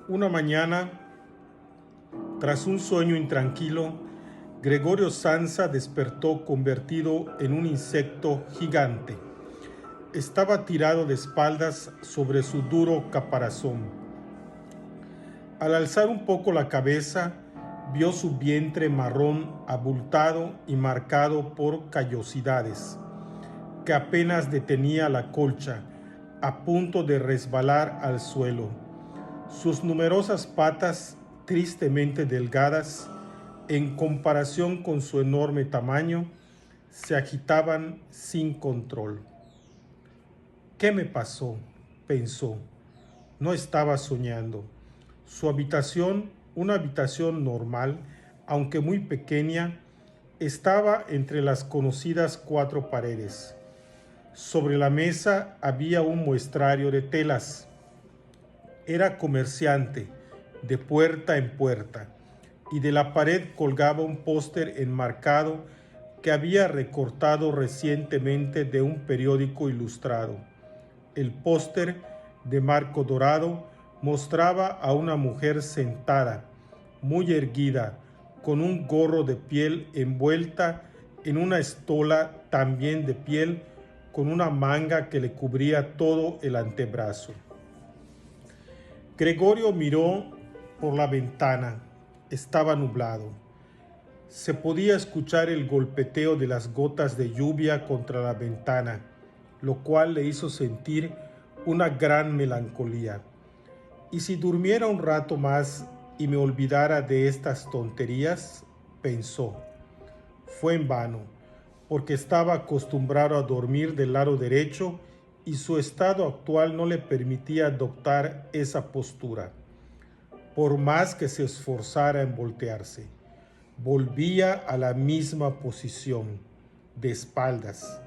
Una mañana, tras un sueño intranquilo, Gregorio Samsa despertó convertido en un insecto gigante. Estaba tirado de espaldas sobre su duro caparazón. Al alzar un poco la cabeza, vio su vientre marrón abultado y marcado por callosidades, que apenas detenía la colcha, a punto de resbalar al suelo. Sus numerosas patas, tristemente delgadas, en comparación con su enorme tamaño, se agitaban sin control. ¿Qué me pasó?, pensó. No estaba soñando. Su habitación, una habitación normal, aunque muy pequeña, estaba entre las conocidas cuatro paredes. Sobre la mesa había un muestrario de telas. Era comerciante, de puerta en puerta, y de la pared colgaba un póster enmarcado que había recortado recientemente de un periódico ilustrado. El póster, de marco dorado, mostraba a una mujer sentada, muy erguida, con un gorro de piel envuelta en una estola también de piel, con una manga que le cubría todo el antebrazo. Gregorio miró por la ventana. Estaba nublado. Se podía escuchar el golpeteo de las gotas de lluvia contra la ventana, lo cual le hizo sentir una gran melancolía. ¿Y si durmiera un rato más y me olvidara de estas tonterías?, pensó. Fue en vano, porque estaba acostumbrado a dormir del lado derecho y su estado actual no le permitía adoptar esa postura. Por más que se esforzara en voltearse, volvía a la misma posición, de espaldas.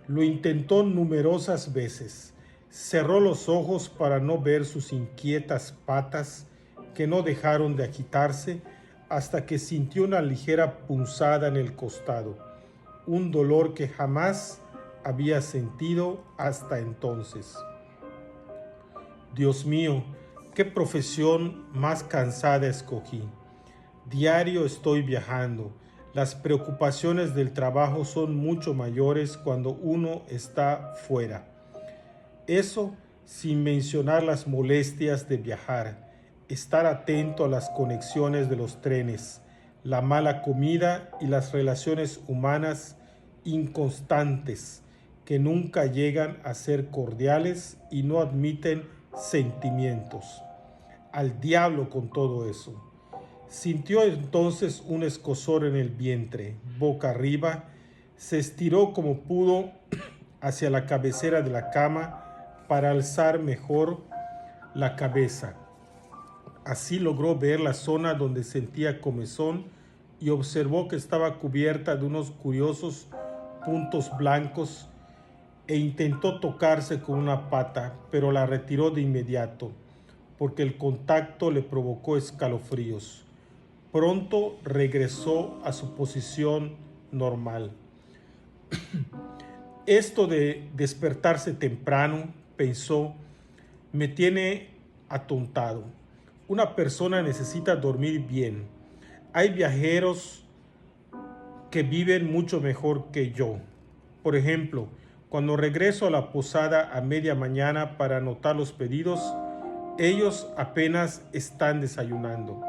Lo intentó numerosas veces. Cerró los ojos para no ver sus inquietas patas que no dejaron de agitarse hasta que sintió una ligera punzada en el costado, un dolor que jamás había sentido hasta entonces. Dios mío, qué profesión más cansada escogí. Diario estoy viajando. Las preocupaciones del trabajo son mucho mayores cuando uno está fuera. Eso sin mencionar las molestias de viajar, estar atento a las conexiones de los trenes, la mala comida y las relaciones humanas inconstantes que nunca llegan a ser cordiales y no admiten sentimientos. Al diablo con todo eso. Sintió entonces un escozor en el vientre, boca arriba, se estiró como pudo hacia la cabecera de la cama para alzar mejor la cabeza. Así logró ver la zona donde sentía comezón y observó que estaba cubierta de unos curiosos puntos blancos e intentó tocarse con una pata, pero la retiró de inmediato, porque el contacto le provocó escalofríos. Pronto regresó a su posición normal. Esto de despertarse temprano, pensó, me tiene atontado. Una persona necesita dormir bien. Hay viajeros que viven mucho mejor que yo. Por ejemplo, cuando regreso a la posada a media mañana para anotar los pedidos, ellos apenas están desayunando.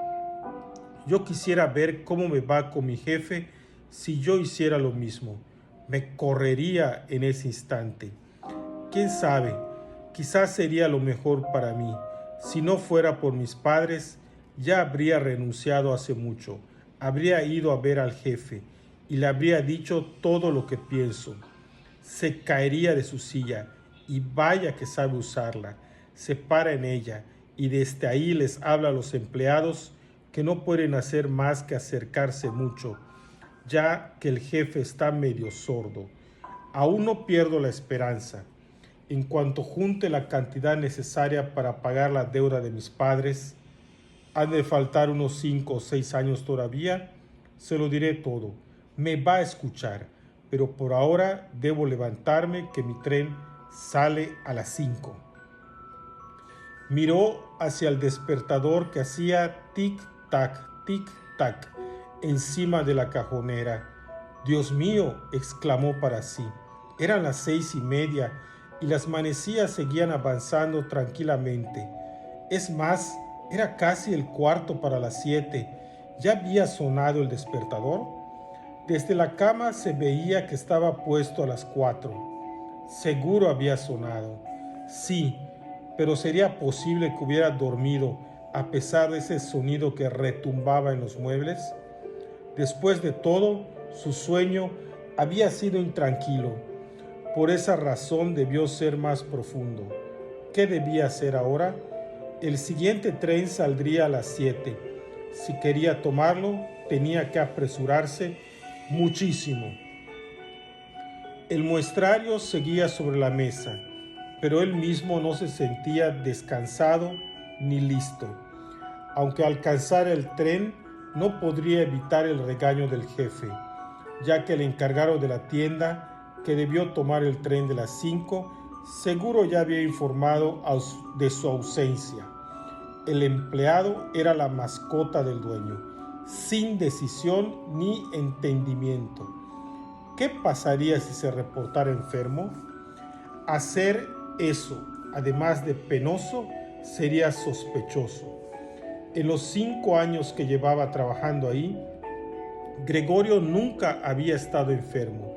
Yo quisiera ver cómo me va con mi jefe si yo hiciera lo mismo. Me correría en ese instante. ¿Quién sabe? Quizás sería lo mejor para mí. Si no fuera por mis padres, ya habría renunciado hace mucho. Habría ido a ver al jefe y le habría dicho todo lo que pienso. Se caería de su silla y vaya que sabe usarla. Se para en ella y desde ahí les habla a los empleados que no pueden hacer más que acercarse mucho, ya que el jefe está medio sordo. Aún no pierdo la esperanza. En cuanto junte la cantidad necesaria para pagar la deuda de mis padres, han de faltar unos 5 o 6 años todavía, se lo diré todo. Me va a escuchar, pero por ahora debo levantarme que mi tren sale a las 5. Miró hacia el despertador que hacía tic-tac, encima de la cajonera. «Dios mío», exclamó para sí. Eran las 6:30 y las manecillas seguían avanzando tranquilamente. Es más, era casi el cuarto para las 7. ¿Ya había sonado el despertador? Desde la cama se veía que estaba puesto a las 4. Seguro había sonado. Sí, pero ¿sería posible que hubiera dormido a pesar de ese sonido que retumbaba en los muebles? Después de todo, su sueño había sido intranquilo. Por esa razón debió ser más profundo. ¿Qué debía hacer ahora? El siguiente tren saldría a las 7. Si quería tomarlo, tenía que apresurarse muchísimo. El muestrario seguía sobre la mesa, pero él mismo no se sentía descansado ni listo. Aunque alcanzara el tren, no podría evitar el regaño del jefe, ya que el encargado de la tienda, que debió tomar el tren de las 5, seguro ya había informado de su ausencia. El empleado era la mascota del dueño, sin decisión ni entendimiento. ¿Qué pasaría si se reportara enfermo? Hacer eso, además de penoso, sería sospechoso. En los 5 años que llevaba trabajando ahí, Gregorio nunca había estado enfermo.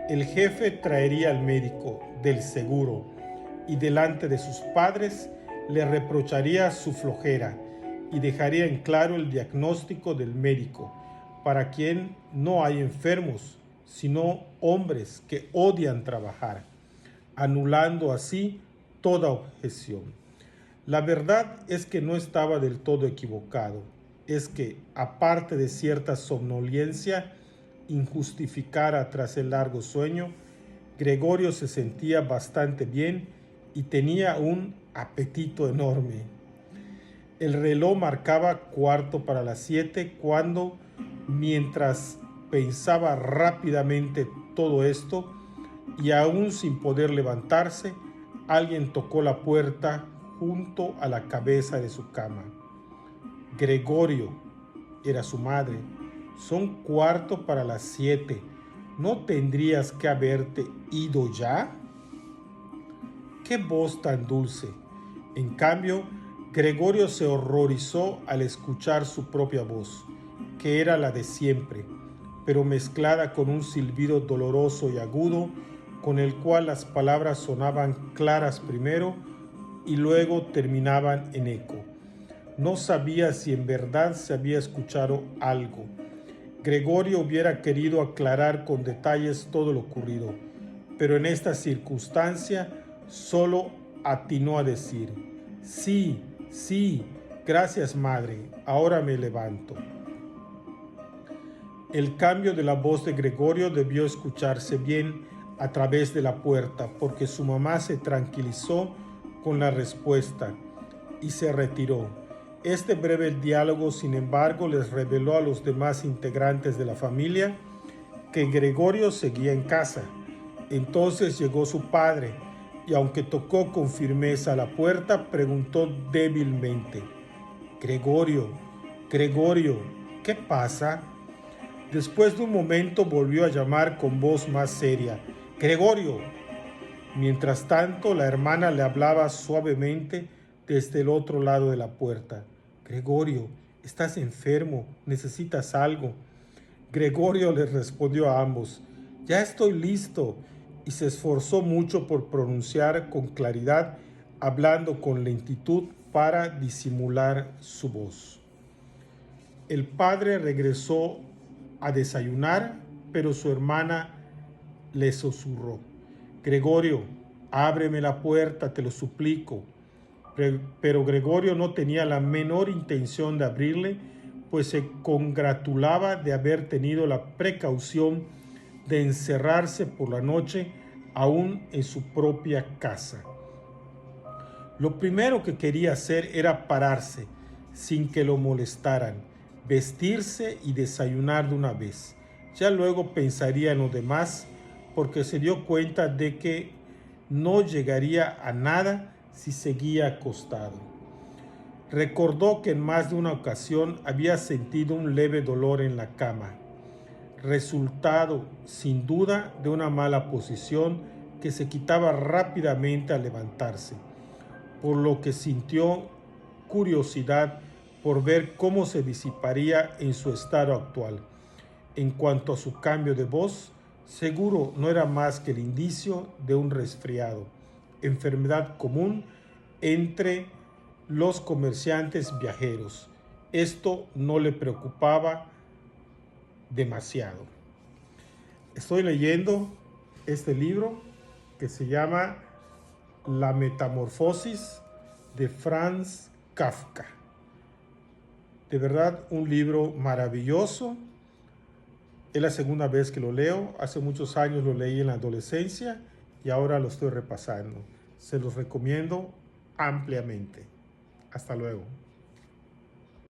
El jefe traería al médico del seguro y delante de sus padres le reprocharía su flojera y dejaría en claro el diagnóstico del médico, para quien no hay enfermos, sino hombres que odian trabajar, anulando así toda objeción. La verdad es que no estaba del todo equivocado. Es que, aparte de cierta somnolencia injustificada tras el largo sueño, Gregorio se sentía bastante bien y tenía un apetito enorme. El reloj marcaba 6:45 cuando, mientras pensaba rápidamente todo esto, y aún sin poder levantarse, alguien tocó la puerta junto a la cabeza de su cama. Gregorio, era su madre. Son 6:45. ¿No tendrías que haberte ido ya? ¡Qué voz tan dulce! En cambio, Gregorio se horrorizó al escuchar su propia voz, que era la de siempre, pero mezclada con un silbido doloroso y agudo, con el cual las palabras sonaban claras primero y luego terminaban en eco. No sabía si en verdad se había escuchado algo. Gregorio hubiera querido aclarar con detalles todo lo ocurrido, pero en esta circunstancia solo atinó a decir: sí, gracias madre, ahora me levanto. El cambio de la voz de Gregorio debió escucharse bien a través de la puerta, porque su mamá se tranquilizó con la respuesta y se retiró. Este breve diálogo, sin embargo, les reveló a los demás integrantes de la familia que Gregorio seguía en casa. Entonces llegó su padre y, aunque tocó con firmeza a la puerta, preguntó débilmente: Gregorio, ¿qué pasa? Después de un momento volvió a llamar con voz más seria: Gregorio. Mientras tanto, la hermana le hablaba suavemente desde el otro lado de la puerta: Gregorio, estás enfermo, necesitas algo. Gregorio les respondió a ambos: ya estoy listo, y se esforzó mucho por pronunciar con claridad, hablando con lentitud para disimular su voz. El padre regresó a desayunar, pero su hermana le susurró: Gregorio, ábreme la puerta, te lo suplico. Pero Gregorio no tenía la menor intención de abrirle, pues se congratulaba de haber tenido la precaución de encerrarse por la noche aún en su propia casa. Lo primero que quería hacer era pararse, sin que lo molestaran, vestirse y desayunar de una vez. Ya luego pensaría en lo demás, porque se dio cuenta de que no llegaría a nada si seguía acostado. Recordó que en más de una ocasión había sentido un leve dolor en la cama, resultado sin duda de una mala posición que se quitaba rápidamente al levantarse, por lo que sintió curiosidad por ver cómo se disiparía en su estado actual. En cuanto a su cambio de voz, seguro no era más que el indicio de un resfriado, enfermedad común entre los comerciantes viajeros. Esto no le preocupaba demasiado. Estoy leyendo este libro que se llama La Metamorfosis de Franz Kafka. De verdad, un libro maravilloso. Es la segunda vez que lo leo. Hace muchos años lo leí en la adolescencia y ahora lo estoy repasando. Se los recomiendo ampliamente. Hasta luego.